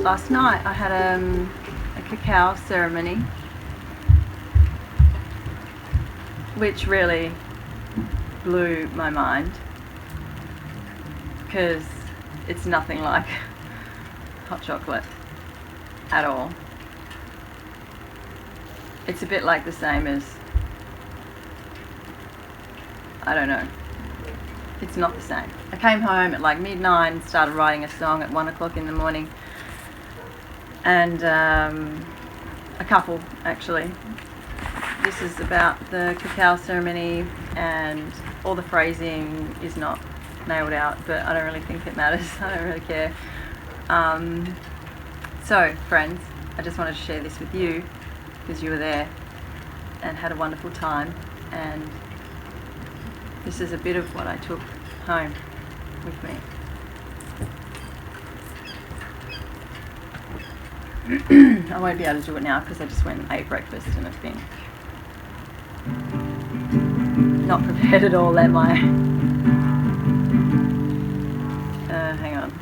last night I had a cacao ceremony, which really blew my mind because it's nothing like hot chocolate at all. It's a bit like the same as, I don't know, it's not the same. I came home at like midnight and started writing a song at 1 o'clock in the morning, and a couple actually. This is about the cacao ceremony, and all the phrasing is not nailed out, but I don't really think it matters. I don't really care. So friends, I just wanted to share this with you because you were there and had a wonderful time, and this is a bit of what I took home with me. I won't be able to do it now because I just went and ate breakfast and I've been not prepared at all, am I? Hang on.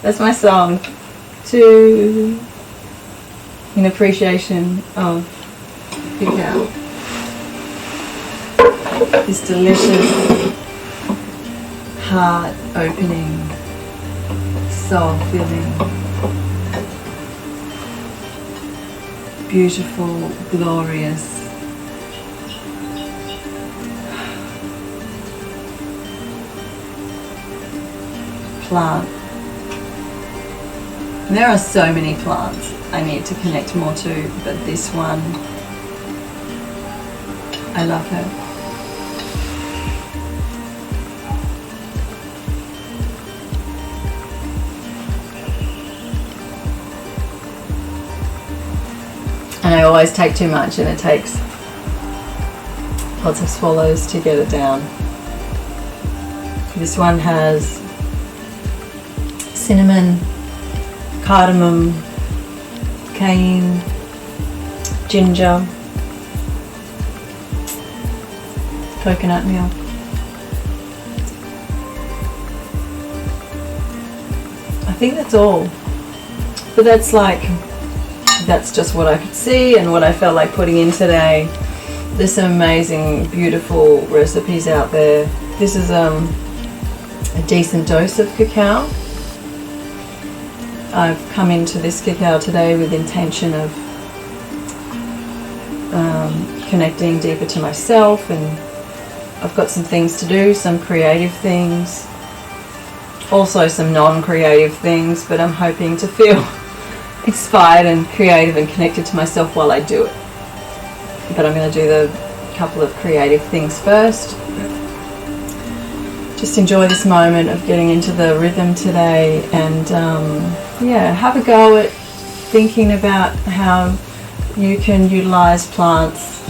That's my song in appreciation of cacao. This delicious, heart-opening soul filling, beautiful, glorious plant. There are so many plants I need to connect more to, but this one, I love her. And I always take too much, and it takes lots of swallows to get it down. This one has cinnamon, cardamom, cayenne, ginger, coconut milk. I think that's all. But that's just what I could see and what I felt like putting in today. There's some amazing, beautiful recipes out there. This is a decent dose of cacao. I've come into this cacao today with intention of connecting deeper to myself, and I've got some things to do, some creative things, also some non-creative things, but I'm hoping to feel inspired and creative and connected to myself while I do it. But I'm going to do the couple of creative things first. Just enjoy this moment of getting into the rhythm today, and have a go at thinking about how you can utilize plants.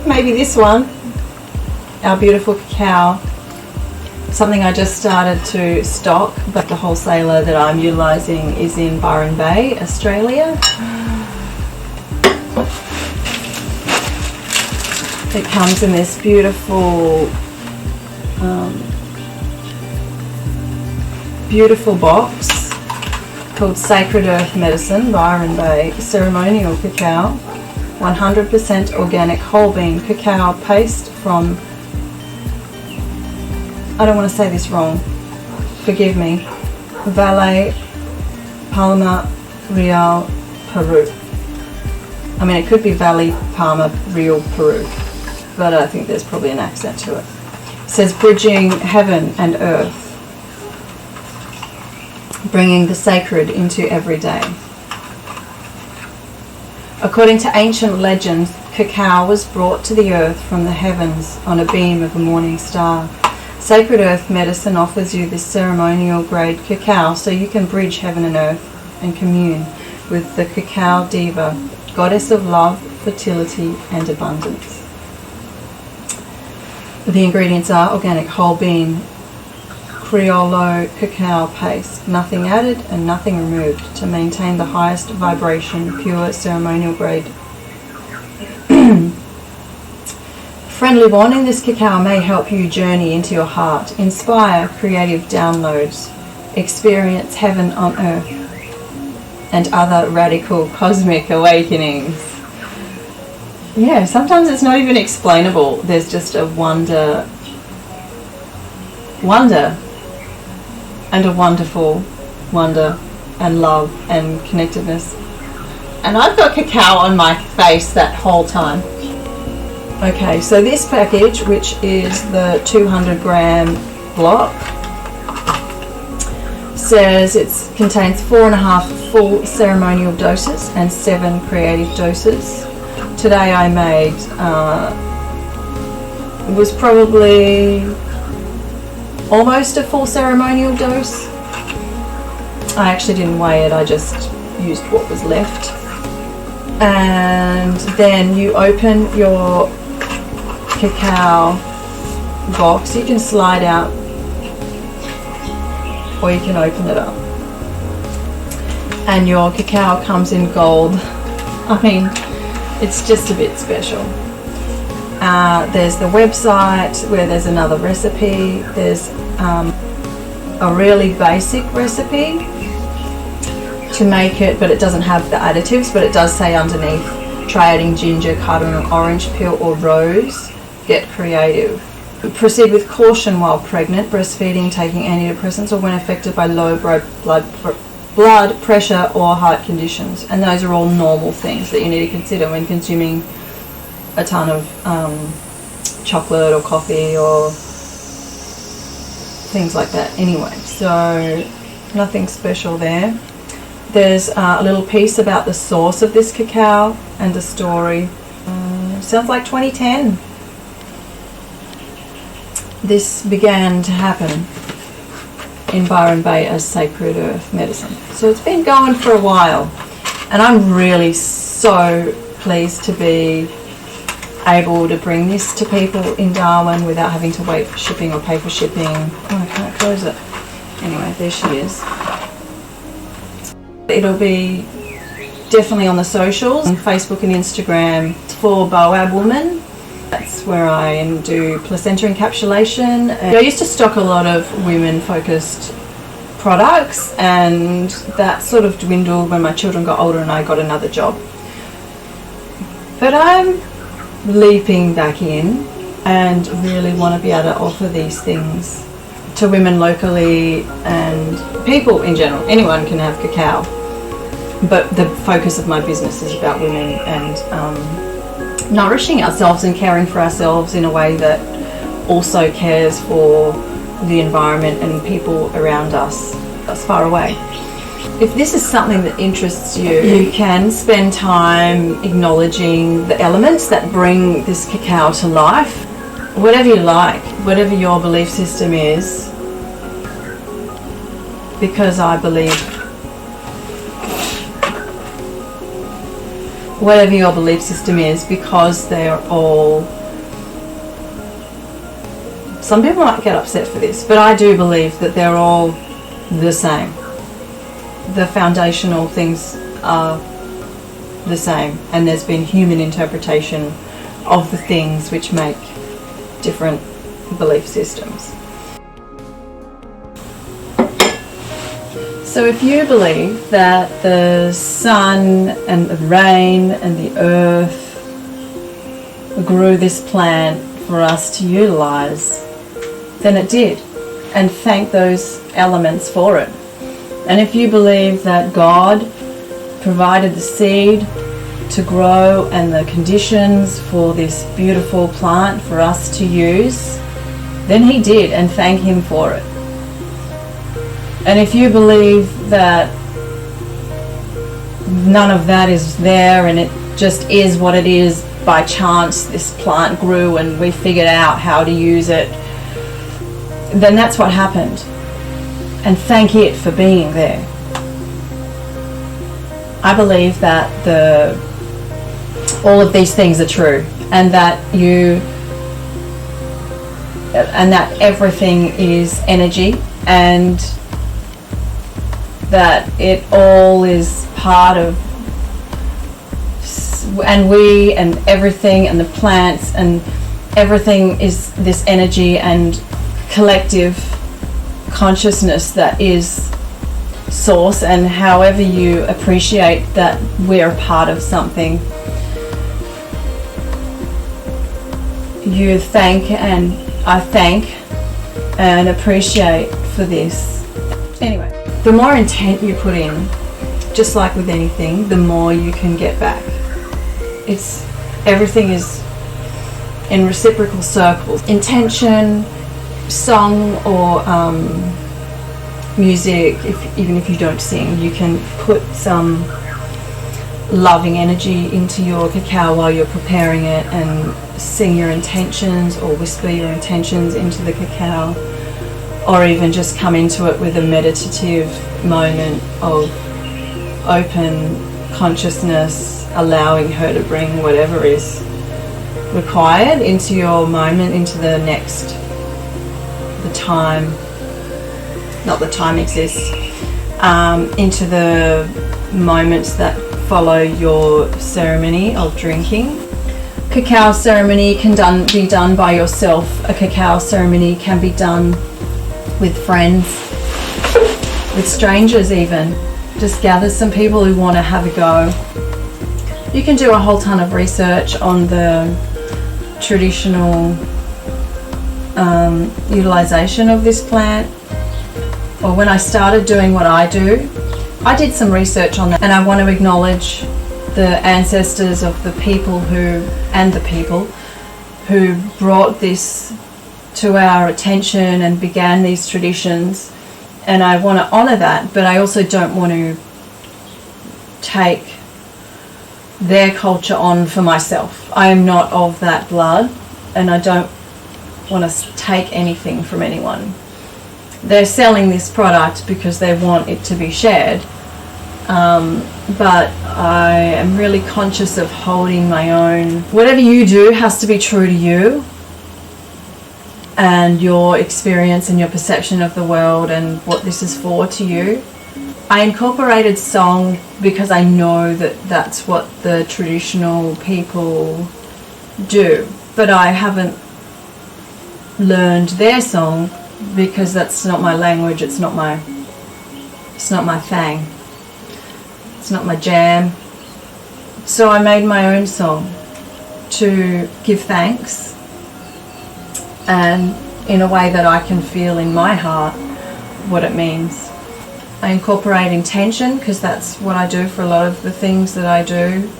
Maybe this one, our beautiful cacao, something I just started to stock, but the wholesaler that I'm utilizing is in Byron Bay, Australia. It comes in this beautiful box called Sacred Earth Medicine, Byron Bay, ceremonial cacao, 100% organic whole bean cacao paste from, I don't want to say this wrong, forgive me, Valle, Palma, Real, Peru. I mean, it could be Valley, Palma, Real, Peru, but I think there's probably an accent to it. It says bridging heaven and earth, bringing the sacred into every day. According to ancient legends, cacao was brought to the earth from the heavens on a beam of a morning star. Sacred Earth Medicine offers you this ceremonial grade cacao so you can bridge heaven and earth and commune with the cacao diva, goddess of love, fertility and abundance. The ingredients are organic whole bean, Criollo cacao paste, nothing added and nothing removed, to maintain the highest vibration, pure ceremonial grade. Friendly warning, this cacao may help you journey into your heart, inspire creative downloads, experience heaven on earth, and other radical cosmic awakenings. Yeah, sometimes it's not even explainable. There's just a wonder, and a wonderful wonder and love and connectedness. And I've got cacao on my face that whole time. Okay, so this package, which is the 200 gram block, says it contains 4.5 full ceremonial doses and 7 creative doses. Today I made, was probably almost a full ceremonial dose. I actually didn't weigh it, I just used what was left. And then you open your cacao box. You can slide out or you can open it up. And your cacao comes in gold. I mean, it's just a bit special. There's the website where there's another recipe. There's a really basic recipe to make it, but it doesn't have the additives, but it does say underneath, try adding ginger, cardamom, orange peel or rose. Get creative. Proceed with caution while pregnant, breastfeeding, taking antidepressants, or when affected by low blood pressure or heart conditions. And those are all normal things that you need to consider when consuming a ton of chocolate or coffee or things like that anyway. So nothing special there. There's a little piece about the source of this cacao and the story. Sounds like 2010. This began to happen in Byron Bay as sacred earth medicine. So it's been going for a while, and I'm really so pleased to be able to bring this to people in Darwin without having to wait for shipping or pay for shipping. Oh, I can't close it. Anyway, there she is. It'll be definitely on the socials, on Facebook and Instagram, for Boab Woman. That's where I do placenta encapsulation. I used to stock a lot of women-focused products, and that sort of dwindled when my children got older and I got another job. But I'm leaping back in and really want to be able to offer these things to women locally and people in general. Anyone can have cacao, but the focus of my business is about women and nourishing ourselves and caring for ourselves in a way that also cares for the environment and people around us that's far away. If this is something that interests you, you can spend time acknowledging the elements that bring this cacao to life. Whatever you like, whatever your belief system is, because I believe whatever your belief system is, because they're all, some people might get upset for this, but I do believe that they're all the same. The foundational things are the same, and there's been human interpretation of the things which make different belief systems. So if you believe that the sun and the rain and the earth grew this plant for us to utilize, then it did, and thank those elements for it. And if you believe that God provided the seed to grow and the conditions for this beautiful plant for us to use, then He did, and thank Him for it. And if you believe that none of that is there and it just is what it is, by chance this plant grew and we figured out how to use it, then that's what happened. And thank it for being there. I believe that all of these things are true, and that everything is energy, and that it all is part of, and we and everything and the plants and everything is this energy and collective consciousness that is source. And however you appreciate that we're part of something, you thank, and I thank and appreciate for this. Anyway, the more intent you put in, just like with anything, the more you can get back. Everything is in reciprocal circles. Intention, song, or music, even if you don't sing, you can put some loving energy into your cacao while you're preparing it, and sing your intentions or whisper your intentions into the cacao, or even just come into it with a meditative moment of open consciousness, allowing her to bring whatever is required into your moment, into the next, the time, not the time exists, into the moments that follow your ceremony of drinking. Cacao ceremony can be done by yourself. A cacao ceremony can be done with friends, with strangers even. Just gather some people who want to have a go. You can do a whole ton of research on the traditional utilization of this plant, or when I started doing what I do, I did some research on that, and I want to acknowledge the ancestors of the people who brought this to our attention and began these traditions, and I want to honor that, but I also don't want to take their culture on for myself. I am not of that blood, and I don't want to take anything from anyone. They're selling this product because they want it to be shared, but I am really conscious of holding my own. Whatever you do has to be true to you and your experience and your perception of the world and what this is for to you. I incorporated song because I know that that's what the traditional people do, but I haven't learned their song because that's not my language, it's not my thing, it's not my jam. So I made my own song to give thanks, and in a way that I can feel in my heart what it means. I incorporate intention because that's what I do for a lot of the things that I do.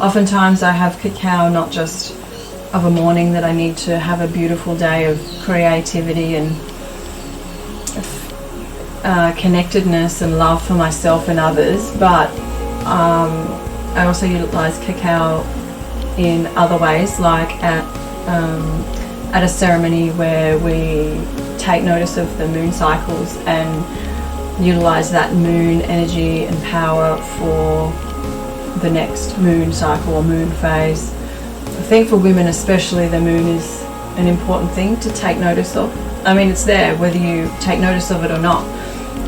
Oftentimes I have cacao not just of a morning that I need to have a beautiful day of creativity and connectedness and love for myself and others, but I also utilize cacao in other ways, like at a ceremony where we take notice of the moon cycles and utilize that moon energy and power for the next moon cycle or moon phase. I think for women especially, the moon is an important thing to take notice of. I mean, it's there whether you take notice of it or not,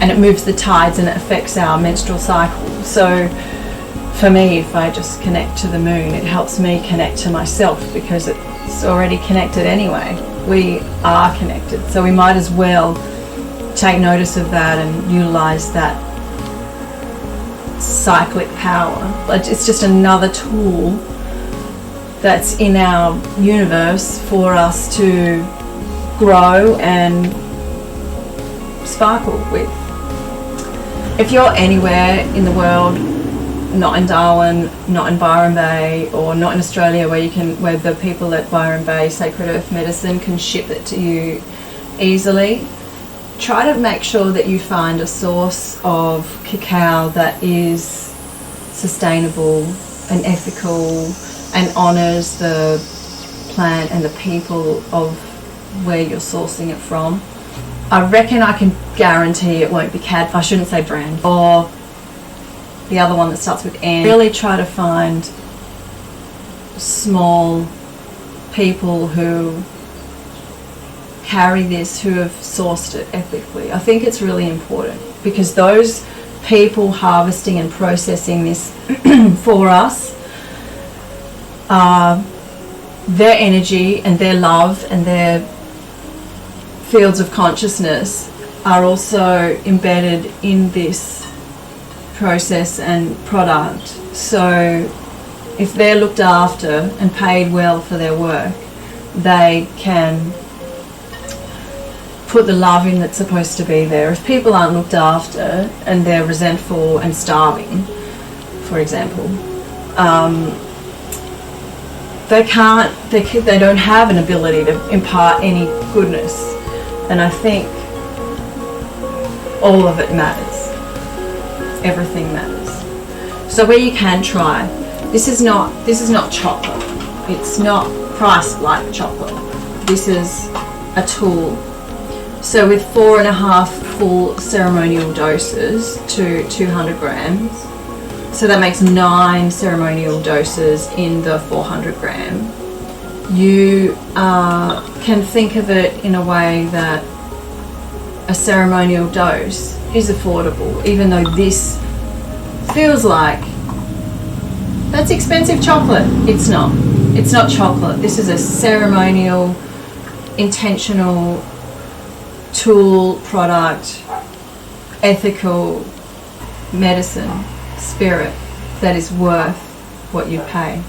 and it moves the tides and it affects our menstrual cycle. So for me, if I just connect to the moon, it helps me connect to myself because it's already connected anyway. We are connected, so we might as well take notice of that and utilize that cyclic power. It's just another tool that's in our universe for us to grow and sparkle with. If you're anywhere in the world, not in Darwin, not in Byron Bay, or not in Australia where the people at Byron Bay Sacred Earth Medicine can ship it to you easily, try to make sure that you find a source of cacao that is sustainable and ethical and honors the plant and the people of where you're sourcing it from. I reckon I can guarantee it won't be I shouldn't say brand, or the other one that starts with N. Really try to find small people who carry this, who have sourced it ethically. I think it's really important because those people harvesting and processing this for us, their energy and their love and their fields of consciousness are also embedded in this process and product. So if they're looked after and paid well for their work, they can put the love in that's supposed to be there. If people aren't looked after and they're resentful and starving, for example, they don't have an ability to impart any goodness. And I think all of it matters. Everything matters. So where you can try, this is not chocolate. It's not priced like chocolate. This is a tool. So with 4.5 full ceremonial doses to 200 grams, so that makes 9 ceremonial doses in the 400 gram. You can think of it in a way that a ceremonial dose is affordable, even though this feels like that's expensive chocolate. It's not. It's not chocolate. This is a ceremonial, intentional tool, product, ethical medicine, spirit that is worth what you pay.